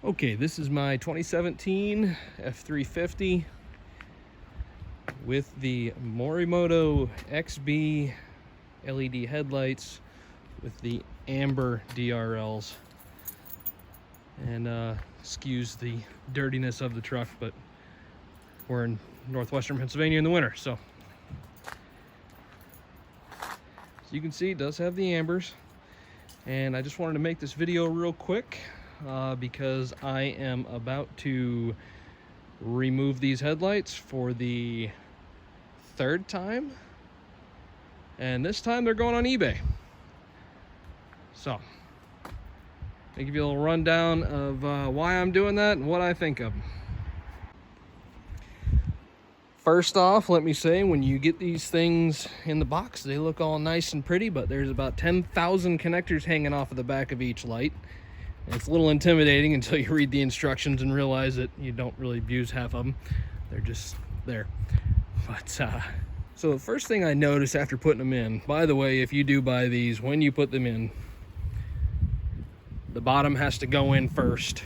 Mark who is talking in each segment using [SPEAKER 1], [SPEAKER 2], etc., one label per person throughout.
[SPEAKER 1] Okay, this is my 2017 F350 with the Morimoto XB LED headlights with the amber DRLs. And excuse the dirtiness of the truck, but we're in northwestern Pennsylvania in the winter, so as you can see, it does have the ambers. And I just wanted to make this video real quick because I am about to remove these headlights for the third time, and this time they're going on eBay. So I'll give you a little rundown of why I'm doing that and what I think of them. First off, let me say, when you get these things in the box, they look all nice and pretty, but there's about 10,000 connectors hanging off of the back of each light. And it's a little intimidating until you read the instructions and realize that you don't really use half of them. They're just there. But so the first thing I noticed after putting them in, by the way, if you do buy these, when you put them in, the bottom has to go in first,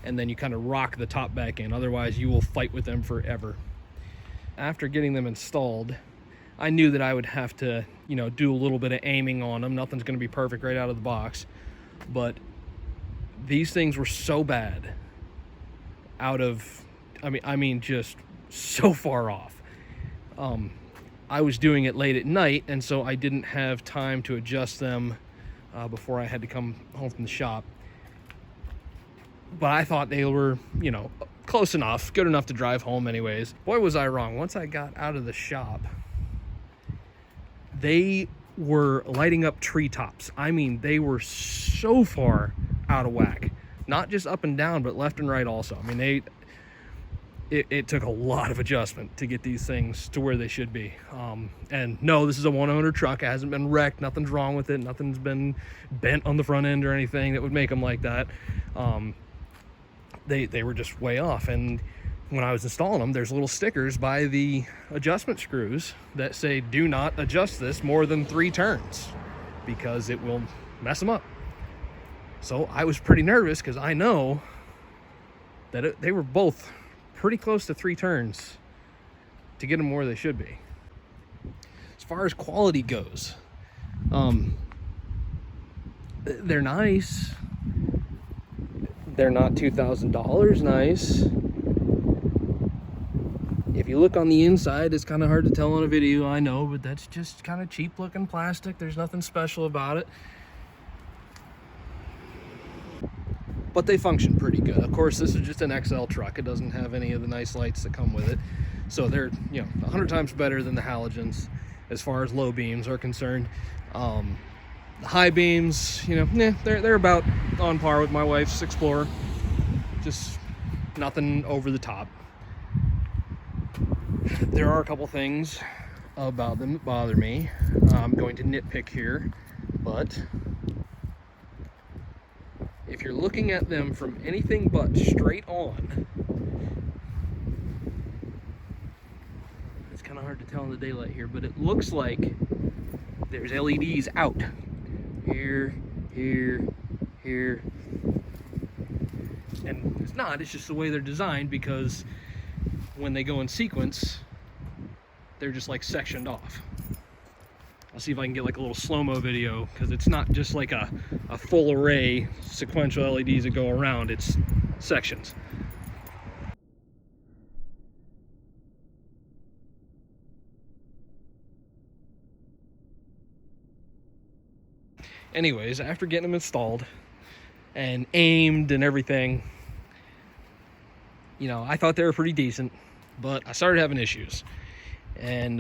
[SPEAKER 1] and then you kind of rock the top back in. Otherwise, you will fight with them forever. After getting them installed, I knew that I would have to, do a little bit of aiming on them. Nothing's going to be perfect right out of the box, but these things were so bad I mean, just so far off. I was doing it late at night, and so I didn't have time to adjust them before I had to come home from the shop. But I thought they were, close enough, good enough to drive home anyways. Boy, was I wrong. Once I got out of the shop, they were lighting up treetops. I mean, they were so far out of whack. Not just up and down, but left and right also. I mean, it took a lot of adjustment to get these things to where they should be. And no, this is a one-owner truck. It hasn't been wrecked. Nothing's wrong with it. Nothing's been bent on the front end or anything that would make them like that. They were just way off. And when I was installing them, there's little stickers by the adjustment screws that say, do not adjust this more than 3 turns because it will mess them up. So I was pretty nervous because I know that they were both pretty close to 3 turns to get them where they should be. As far as quality goes, they're nice. They're not $2,000 nice. If you look on the inside, it's kind of hard to tell on a video, I know, but that's just kind of cheap looking plastic. There's nothing special about it. But they function pretty good. Of course, this is just an XL truck. It doesn't have any of the nice lights that come with it. So they're, 100 times better than the halogens as far as low beams are concerned. The high beams, they're about on par with my wife's Explorer. Just nothing over the top. There are a couple things about them that bother me. I'm going to nitpick here, but if you're looking at them from anything but straight on, it's kind of hard to tell in the daylight here, but it looks like there's LEDs out. Here, here, here. And it's not, it's just the way they're designed, because when they go in sequence, they're just like sectioned off. I'll see if I can get like a little slow-mo video, because it's not just like a full array sequential LEDs that go around, it's sections. Anyways, after getting them installed and aimed and everything, I thought they were pretty decent, but I started having issues. And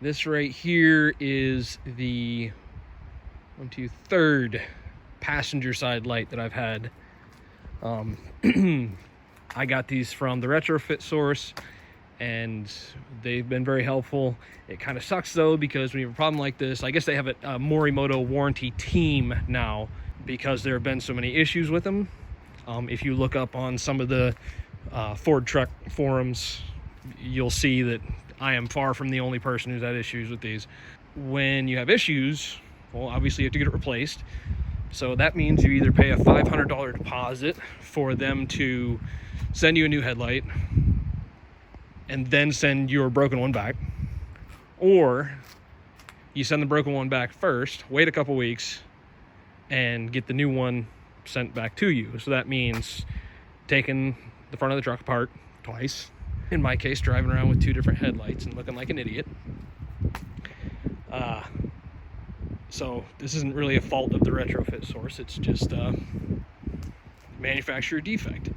[SPEAKER 1] this right here is the third passenger side light that I've had. I got these from the Retrofit Source, and they've been very helpful. It kind of sucks though, because when you have a problem like this, I guess they have a Morimoto warranty team now, because there have been so many issues with them. If you look up on some of the Ford truck forums, you'll see that I am far from the only person who's had issues with these. When you have issues, well, obviously you have to get it replaced. So that means you either pay a $500 deposit for them to send you a new headlight and then send your broken one back, or you send the broken one back first, wait a couple weeks, and get the new one sent back to you. So that means taking the front of the truck apart twice. In my case, driving around with 2 different headlights and looking like an idiot. So this isn't really a fault of the retrofit source, it's just a manufacturer defect.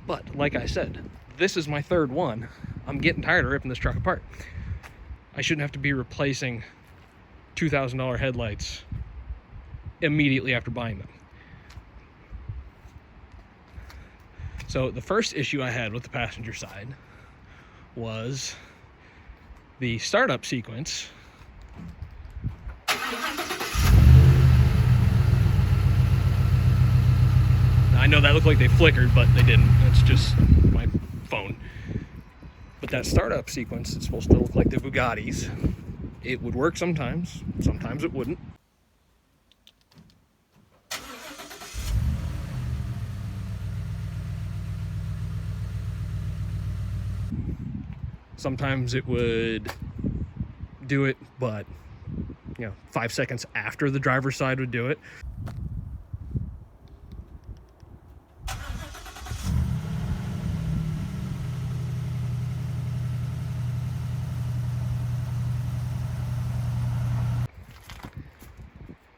[SPEAKER 1] But like I said, this is my 3rd one. I'm getting tired of ripping this truck apart. I shouldn't have to be replacing $2,000 headlights immediately after buying them. So the first issue I had with the passenger side was the startup sequence. I know that looked like they flickered, but they didn't. It's just my phone. But that startup sequence, it's supposed to look like the Bugattis. It would work sometimes it wouldn't. Sometimes it would do it, but 5 seconds after the driver's side would do it.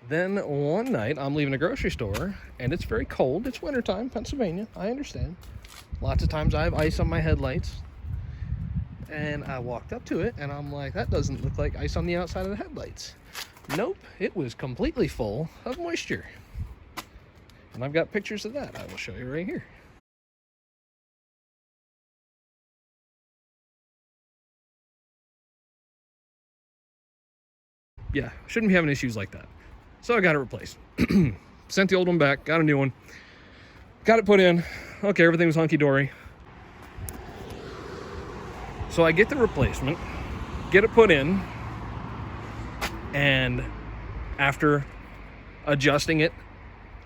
[SPEAKER 1] Then one night I'm leaving a grocery store and it's very cold. It's wintertime, Pennsylvania, I understand. Lots of times I have ice on my headlights. And I walked up to it and I'm like, that doesn't look like ice on the outside of the headlights. Nope, it was completely full of moisture. And I've got pictures of that I will show you right here. Yeah, shouldn't be having issues like that. So I got it replaced. Sent the old one back, got a new one. Got it put in. Okay, everything was hunky-dory. So I get the replacement, get it put in, and after adjusting it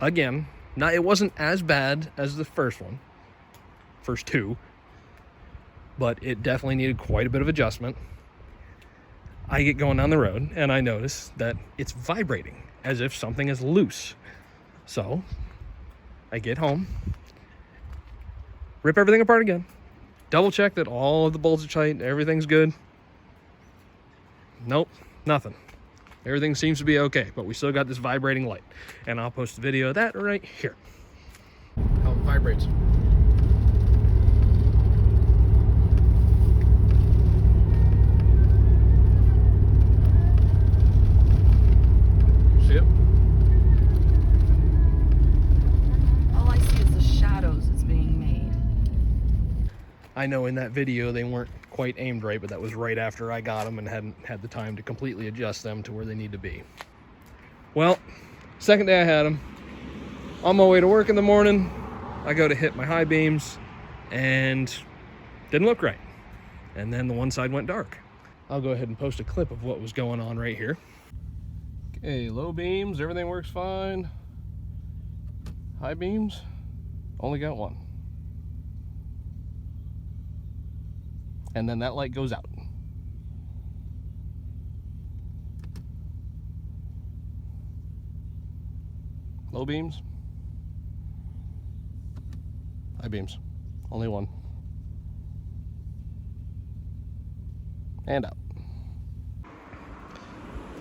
[SPEAKER 1] again, now it wasn't as bad as the first 2, but it definitely needed quite a bit of adjustment. I get going down the road and I notice that it's vibrating as if something is loose. So I get home, rip everything apart again, double check that all of the bolts are tight, everything's good. Nope, nothing. Everything seems to be okay, but we still got this vibrating light. And I'll post a video of that right here. How it vibrates. See it?
[SPEAKER 2] All I see is the shadows it's being made.
[SPEAKER 1] I know in that video they weren't quite aimed right, but that was right after I got them and hadn't had the time to completely adjust them to where they need to be. Well, second day I had them. On my way to work in the morning, I go to hit my high beams and didn't look right. And then the one side went dark. I'll go ahead and post a clip of what was going on right here. Okay, low beams, everything works fine. High beams, only got one. And then that light goes out. Low beams, high beams, only one. And out.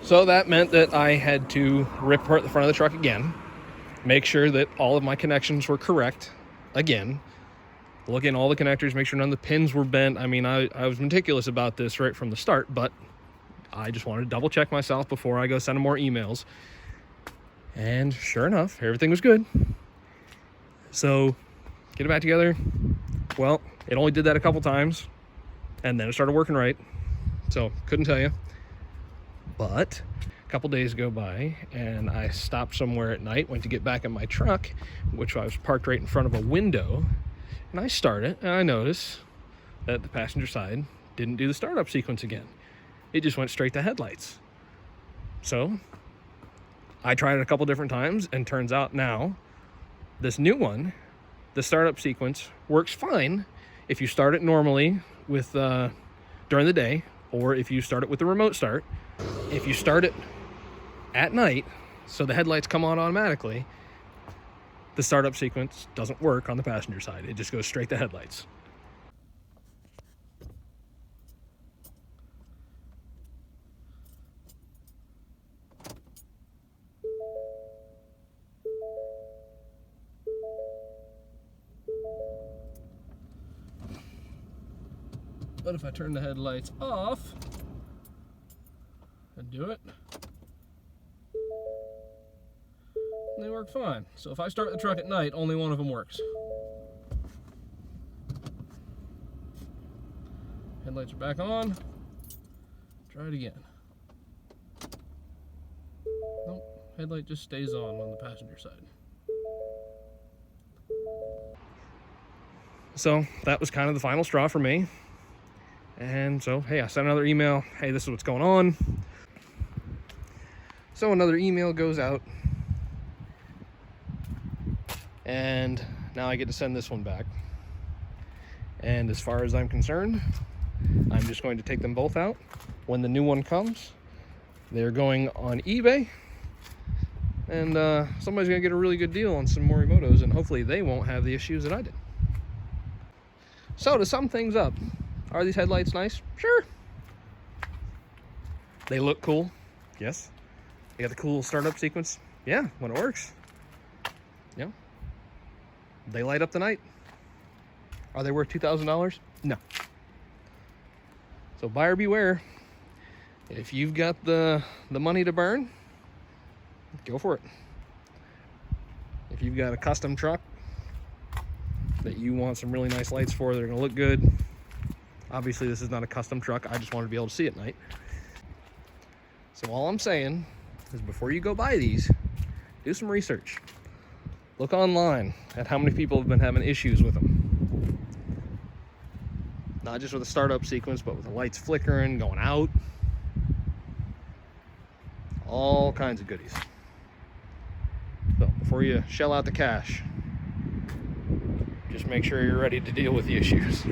[SPEAKER 1] So that meant that I had to rip apart the front of the truck again, make sure that all of my connections were correct again, look in all the connectors, make sure none of the pins were bent. I mean, I was meticulous about this right from the start, but I just wanted to double check myself before I go send them more emails. And sure enough, everything was good. So get it back together. Well, it only did that a couple times and then it started working right. So couldn't tell you. But a couple days go by and I stopped somewhere at night, went to get back in my truck, which I was parked right in front of a window. And I start it, and I notice that the passenger side didn't do the startup sequence again. It just went straight to headlights. So I tried it a couple different times, and turns out now this new one, the startup sequence, works fine if you start it normally with during the day, or if you start it with the remote start. If you start it at night, so the headlights come on automatically, the startup sequence doesn't work on the passenger side. It just goes straight to headlights. But if I turn the headlights off and do it, they work fine. So if I start the truck at night, only one of them works. Headlights are back on. Try it again. Nope, headlight just stays on the passenger side. So that was kind of the final straw for me. And so, hey, I sent another email. Hey, this is what's going on. So another email goes out. And now I get to send this one back. And as far as I'm concerned, I'm just going to take them both out. When the new one comes, they're going on eBay. And somebody's going to get a really good deal on some Morimotos, and hopefully they won't have the issues that I did. So to sum things up, are these headlights nice? Sure. They look cool. Yes. They got the cool startup sequence. Yeah, when it works. Yeah. They light up the night. Are they worth $2,000? No. So buyer beware. If you've got the money to burn, go for it. If you've got a custom truck that you want some really nice lights for that are going to look good, obviously this is not a custom truck. I just wanted to be able to see at night. So all I'm saying is, before you go buy these, do some research. Look online at how many people have been having issues with them. Not just with the startup sequence, but with the lights flickering, going out. All kinds of goodies. So before you shell out the cash, just make sure you're ready to deal with the issues.